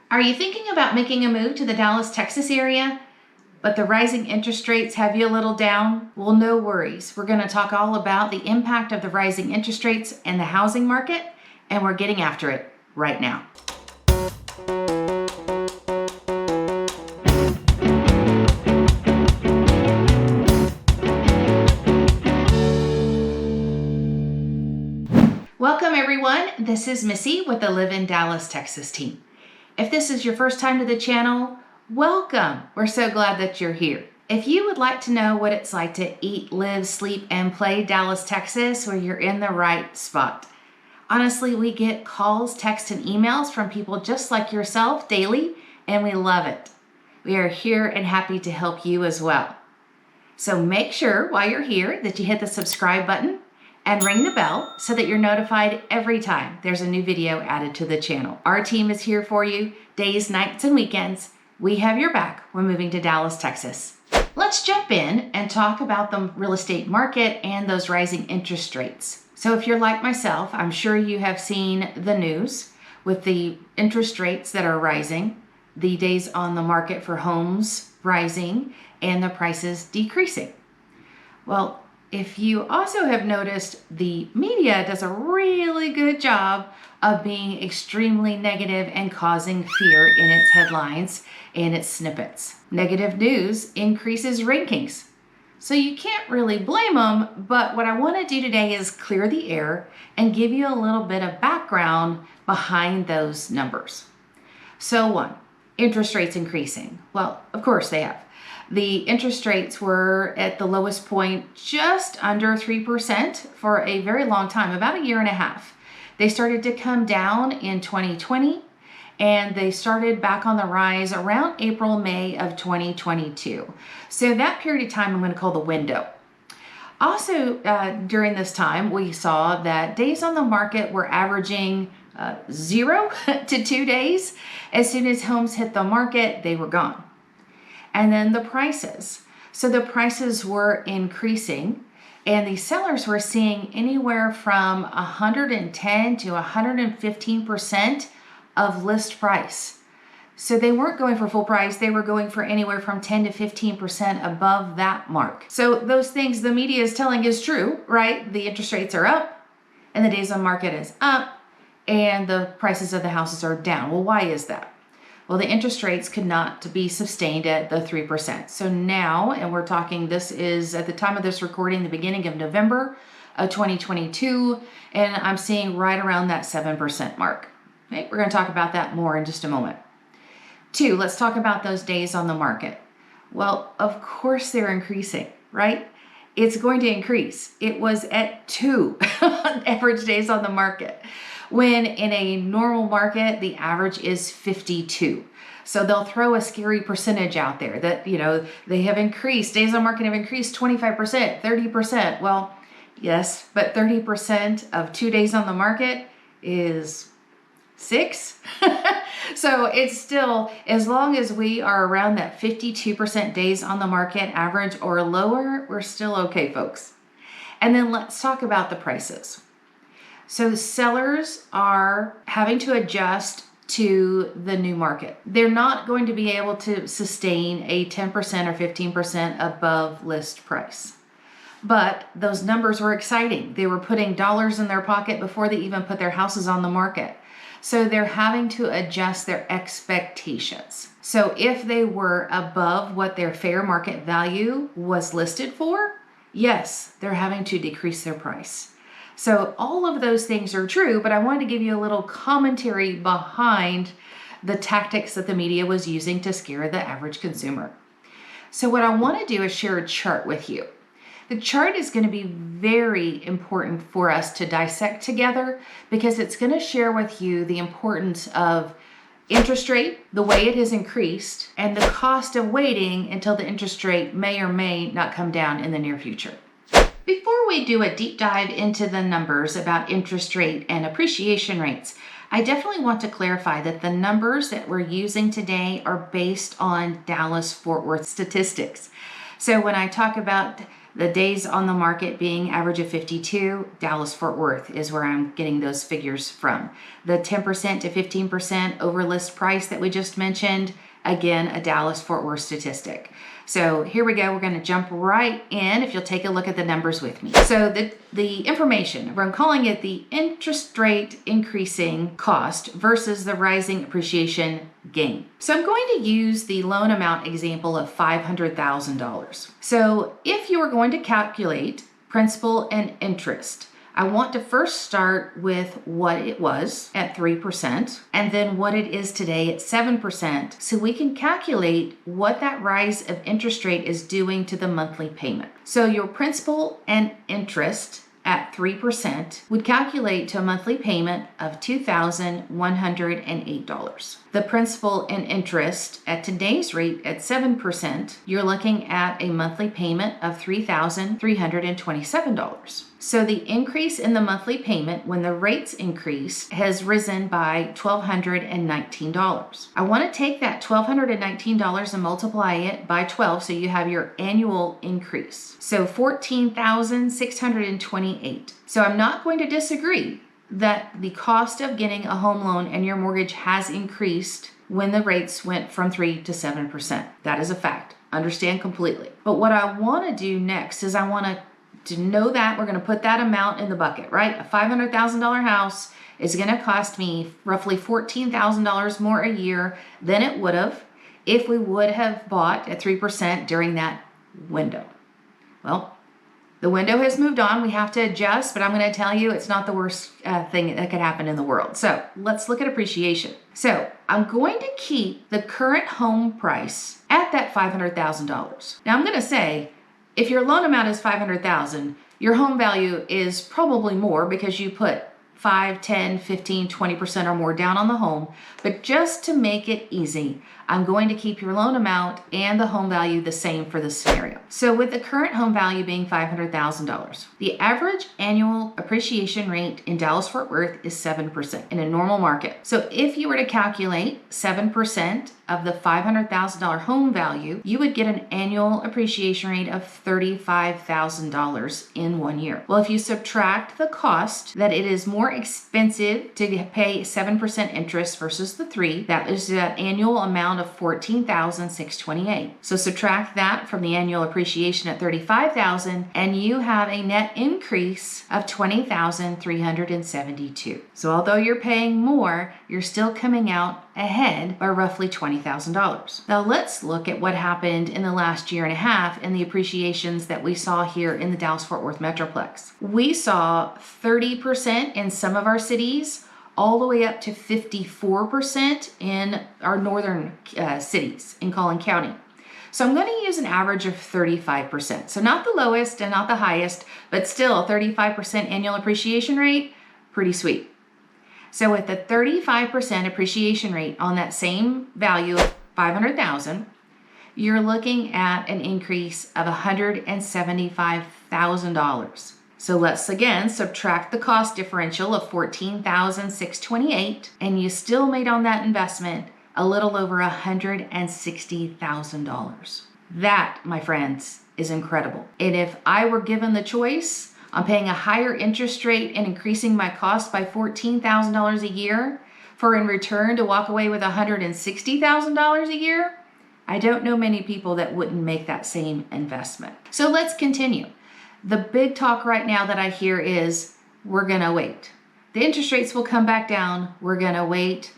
Are you thinking about making a move to the Dallas, Texas area, but the rising interest rates have you a little down? Well, no worries. We're going to talk all about the impact of the rising interest rates and the housing market, and we're getting after it right now. Welcome everyone. This is Missy with the Live in Dallas, Texas team. If this is your first time to the channel, welcome. We're so glad that you're here. If you would like to know what it's like to eat, live, sleep, and play Dallas, Texas, well, you're in the right spot. Honestly, we get calls, texts, and emails from people just like yourself daily, and we love it. We are here and happy to help you as well. So make sure while you're here that you hit the subscribe button and ring the bell so that you're notified every time there's a new video added to the channel. Our team is here for you days, nights, and weekends. We have your back when moving to Dallas, Texas. Let's jump in and talk about the real estate market and those rising interest rates. So if you're like myself, I'm sure you have seen the news with the interest rates that are rising, the days on the market for homes rising, and the prices decreasing. Well, if you also have noticed, the media does a really good job of being extremely negative and causing fear in its headlines and its snippets. Negative news increases rankings. So you can't really blame them, but what I want to do today is clear the air and give you a little bit of background behind those numbers. So one, interest rates increasing. Well, of course they have. The interest rates were at the lowest point just under 3% for a very long time, about a year and a half. They started to come down in 2020, and they started back on the rise around April, May of 2022. So that period of time I'm going to call the window. Also, during this time, we saw that days on the market were averaging 0 to 2 days. As soon as homes hit the market, they were gone. And then the prices. So the prices were increasing, and the sellers were seeing anywhere from 110 to 115% of list price. So they weren't going for full price, they were going for anywhere from 10 to 15% above that mark. So those things the media is telling is true, right? The interest rates are up, and the days on market is up, and the prices of the houses are down. Well, why is that? Well, the interest rates could not be sustained at the 3%. So now, and we're talking, this is at the time of this recording, the beginning of November of 2022, and I'm seeing right around that 7% mark. Okay, we're going to talk about that more in just a moment. Two, let's talk about those days on the market. Well, of course they're increasing, right? It's going to increase. It was at 2 average days on the market, when in a normal market, the average is 52. So they'll throw a scary percentage out there that, they have increased, days on market have increased 25%, 30%. Well, yes, but 30% of 2 days on the market is 6. So it's still, as long as we are around that 52% days on the market average or lower, we're still okay, folks. And then let's talk about the prices. So sellers are having to adjust to the new market. They're not going to be able to sustain a 10% or 15% above list price. But those numbers were exciting. They were putting dollars in their pocket before they even put their houses on the market. So they're having to adjust their expectations. So if they were above what their fair market value was listed for, yes, they're having to decrease their price. So all of those things are true, but I wanted to give you a little commentary behind the tactics that the media was using to scare the average consumer. So what I want to do is share a chart with you. The chart is going to be very important for us to dissect together because it's going to share with you the importance of interest rate, the way it has increased, and the cost of waiting until the interest rate may or may not come down in the near future. Before we do a deep dive into the numbers about interest rate and appreciation rates, I definitely want to clarify that the numbers that we're using today are based on Dallas-Fort Worth statistics. So when I talk about The days on the market being average of 52, Dallas-Fort Worth is where I'm getting those figures from. The 10% to 15% over list price that we just mentioned, again, a Dallas-Fort Worth statistic. So here we go. We're going to jump right in if you'll take a look at the numbers with me. So the information, I'm calling it the interest rate increasing cost versus the rising appreciation gain. So I'm going to use the loan amount example of $500,000. So if you were going to calculate principal and interest, I want to first start with what it was at 3% and then what it is today at 7%, so we can calculate what that rise of interest rate is doing to the monthly payment. So your principal and interest at 3% would calculate to a monthly payment of $2,108. The principal and interest at today's rate at 7%, you're looking at a monthly payment of $3,327. So the increase in the monthly payment when the rates increase has risen by $1,219. I want to take that $1,219 and multiply it by 12 so you have your annual increase. So $14,628. So I'm not going to disagree that the cost of getting a home loan and your mortgage has increased when the rates went from 3 to 7%. That is a fact. Understand completely. But what I want to do next is I want to know that we're going to put that amount in the bucket, right? A $500,000 house is going to cost me roughly $14,000 more a year than it would have if we would have bought at 3% during that window. Well, the window has moved on. We have to adjust, but I'm going to tell you it's not the worst thing that could happen in the world. So let's look at appreciation. So I'm going to keep the current home price at that $500,000. Now I'm going to say, if your loan amount is $500,000, your home value is probably more because you put 5, 10, 15, 20% or more down on the home. But just to make it easy, I'm going to keep your loan amount and the home value the same for this scenario. So with the current home value being $500,000, the average annual appreciation rate in Dallas-Fort Worth is 7% in a normal market. So if you were to calculate 7% of the $500,000 home value, you would get an annual appreciation rate of $35,000 in 1 year. Well, if you subtract the cost that it is more expensive to pay 7% interest versus the 3, that is that annual amount of $14,628. So subtract that from the annual appreciation at $35,000 and you have a net increase of $20,372. So although you're paying more, you're still coming out ahead by roughly $20,000. Now let's look at what happened in the last year and a half and the appreciations that we saw here in the Dallas-Fort Worth Metroplex. We saw 30% in some of our cities, all the way up to 54% in our northern cities in Collin County. So I'm going to use an average of 35%. So not the lowest and not the highest, but still a 35% annual appreciation rate, pretty sweet. So with the 35% appreciation rate on that same value of $500,000, you're looking at an increase of $175,000. So let's again subtract the cost differential of $14,628, and you still made on that investment a little over $160,000. That, my friends, is incredible. And if I were given the choice on paying a higher interest rate and increasing my cost by $14,000 a year for in return to walk away with $160,000 a year, I don't know many people that wouldn't make that same investment. So let's continue. The big talk right now that I hear is, we're gonna wait. The interest rates will come back down, we're gonna wait.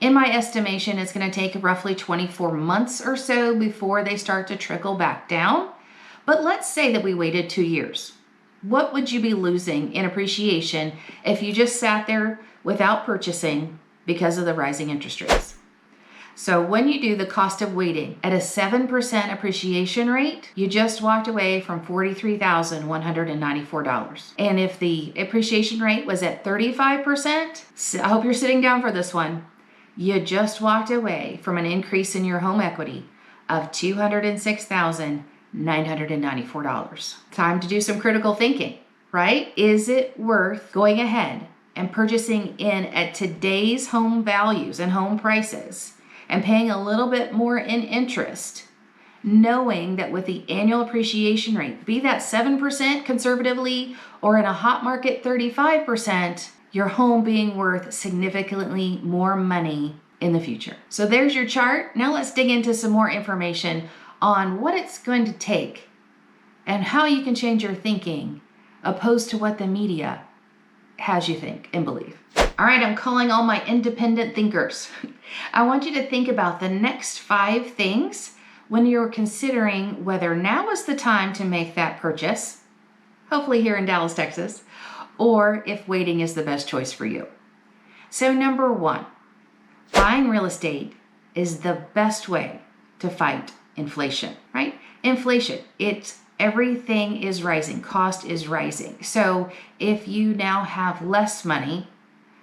In my estimation, it's gonna take roughly 24 months or so before they start to trickle back down. But let's say that we waited 2 years. What would you be losing in appreciation if you just sat there without purchasing because of the rising interest rates? So when you do the cost of waiting at a 7% appreciation rate, you just walked away from $43,194. And if the appreciation rate was at 35%, I hope you're sitting down for this one, you just walked away from an increase in your home equity of $206,994. Time to do some critical thinking, right? Is it worth going ahead and purchasing in at today's home values and home prices and paying a little bit more in interest knowing that with the annual appreciation rate, be that 7% conservatively or in a hot market 35%, your home being worth significantly more money in the future. So there's your chart. Now let's dig into some more information on what it's going to take and how you can change your thinking opposed to what the media has you think and believe. All right, I'm calling all my independent thinkers. I want you to think about the next 5 things when you're considering whether now is the time to make that purchase, hopefully here in Dallas, Texas, or if waiting is the best choice for you. So number 1, buying real estate is the best way to fight inflation, right? Inflation, everything is rising, cost is rising. So if you now have less money,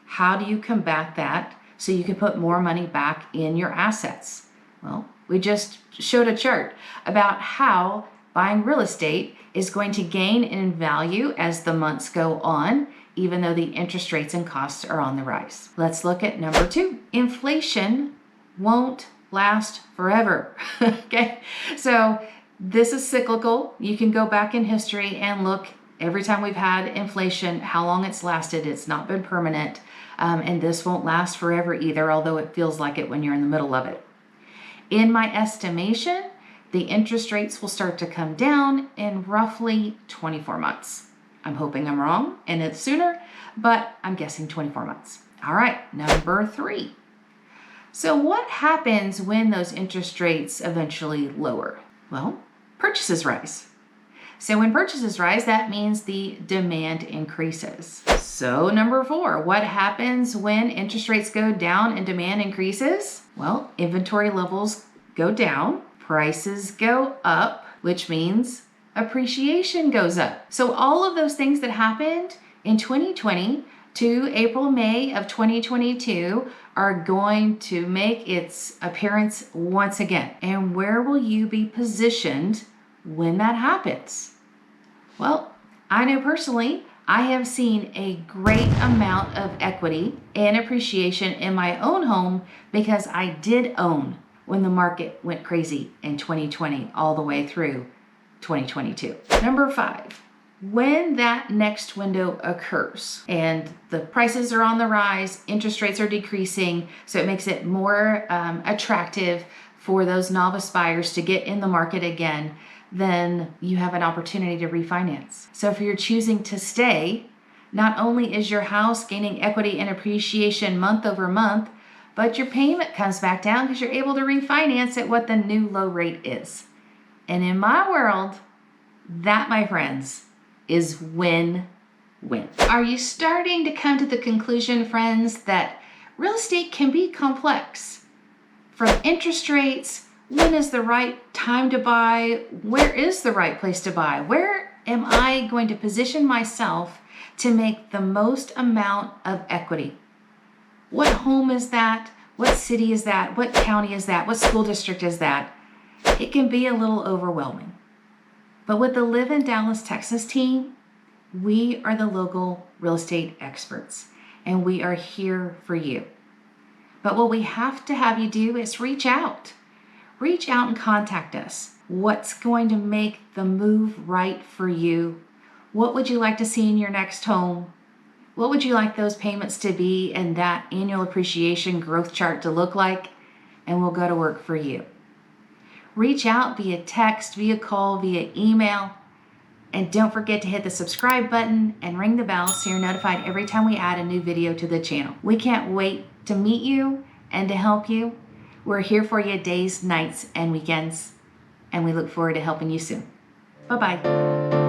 how do you combat that so you can put more money back in your assets? Well, we just showed a chart about how buying real estate is going to gain in value as the months go on, even though the interest rates and costs are on the rise. Let's look at number 2. Inflation won't last forever. Okay, so this is cyclical. You can go back in history and look every time we've had inflation, how long it's lasted. It's not been permanent. And this won't last forever either, although it feels like it when you're in the middle of it. In my estimation, the interest rates will start to come down in roughly 24 months. I'm hoping I'm wrong and it's sooner, but I'm guessing 24 months. All right, number 3. So what happens when those interest rates eventually lower? Well, purchases rise. So when purchases rise, that means the demand increases. So number 4, what happens when interest rates go down and demand increases? Well, inventory levels go down, prices go up, which means appreciation goes up. So all of those things that happened in 2020 to April, May of 2022 are going to make its appearance once again. And where will you be positioned when that happens? Well, I know personally, I have seen a great amount of equity and appreciation in my own home because I did own when the market went crazy in 2020 all the way through 2022. Number 5, when that next window occurs and the prices are on the rise, interest rates are decreasing, so it makes it more attractive for those novice buyers to get in the market again, then you have an opportunity to refinance. So if you're choosing to stay, not only is your house gaining equity and appreciation month over month, but your payment comes back down because you're able to refinance at what the new low rate is. And in my world, that, my friends, is win-win. Are you starting to come to the conclusion, friends, that real estate can be complex? From interest rates, when is the right time to buy? Where is the right place to buy? Where am I going to position myself to make the most amount of equity? What home is that? What city is that? What county is that? What school district is that? It can be a little overwhelming. But with the Live in Dallas, Texas team, we are the local real estate experts, and we are here for you. But what we have to have you do is reach out. Reach out and contact us. What's going to make the move right for you? What would you like to see in your next home? What would you like those payments to be and that annual appreciation growth chart to look like? And we'll go to work for you. Reach out via text, via call, via email. And don't forget to hit the subscribe button and ring the bell so you're notified every time we add a new video to the channel. We can't wait to meet you and to help you. We're here for you days, nights, and weekends. And we look forward to helping you soon. Bye-bye.